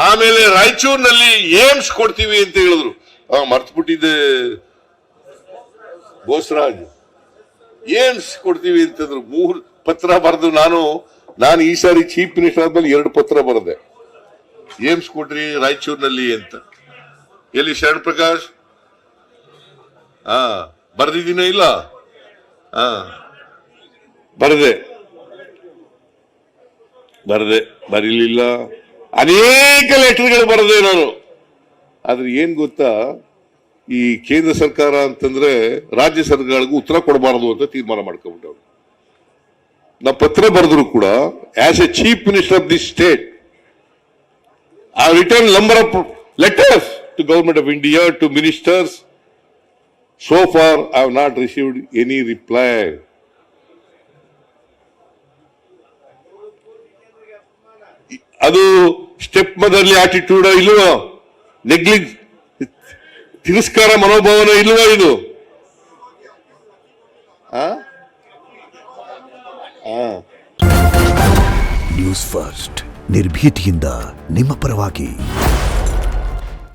ಆಮೇಲೆ ರಾಯಚೂರಿನಲ್ಲಿ ಏಮ್ಸ್ ಕೊಡ್ತೀವಿ ಅಂತ ಹೇಳಿದ್ರು. ಮರ್ತ್ಬಿಟ್ಟಿದ್ದೆ ಬೋಸರಾಜ್. ಏಮ್ಸ್ ಕೊಡ್ತೀವಿ ಅಂತಂದ್ರು. 3 ಪತ್ರ ಬರೆದು ನಾನು ಈ ಸಾರಿ ಚೀಫ್ ಮಿನಿಸ್ಟರ್ ಆದ್ಮೇಲೆ 2 ಪತ್ರ ಬರೆದೆ. ಏಮ್ಸ್ ಕೊಟ್ರಿ ರಾಯಚೂರಿನಲ್ಲಿ ಅಂತ. ಎಲ್ಲಿ ಶರಣ್ ಪ್ರಕಾಶ್? ಬರ್ದಿದ್ದೀನ ಇಲ್ಲ? ಬರೀಲಿಲ್ಲ. ಅನೇಕ ಲೆಟರ್ಗಳು ಬರದೆ ನಾನು. ಆದ್ರೆ ಏನ್ ಗೊತ್ತಾ, ಈ ಕೇಂದ್ರ ಸರ್ಕಾರ ಅಂತಂದ್ರೆ ರಾಜ್ಯ ಸರ್ಕಾರಗಳಿಗೂ ಉತ್ತರ ಕೊಡಬಾರದು ಅಂತ ತೀರ್ಮಾನ ಮಾಡ್ಕೊಂಡ್ಬಿಟ್ಟವ್ರು. ನಾ ಪತ್ರ ಬರೆದ್ರು ಕೂಡ as a chief minister of this state I return number of letters to government of India, to ministers. So far I have not received any reply. ಅದು ಸ್ಟೆಪ್ ಮದರ್ಲಿ ಆಟಿಟ್ಯೂಡ್ ಇಲ್ವೋ? ತಿರಸ್ಕಾರ ಮನೋಭಾವನ ಇಲ್ವಾ ಇದು? ನ್ಯೂಸ್ ಫಸ್ಟ್ ನಿರ್ಭೀತಿಯಿಂದ ನಿಮ್ಮ ಪರವಾಗಿ.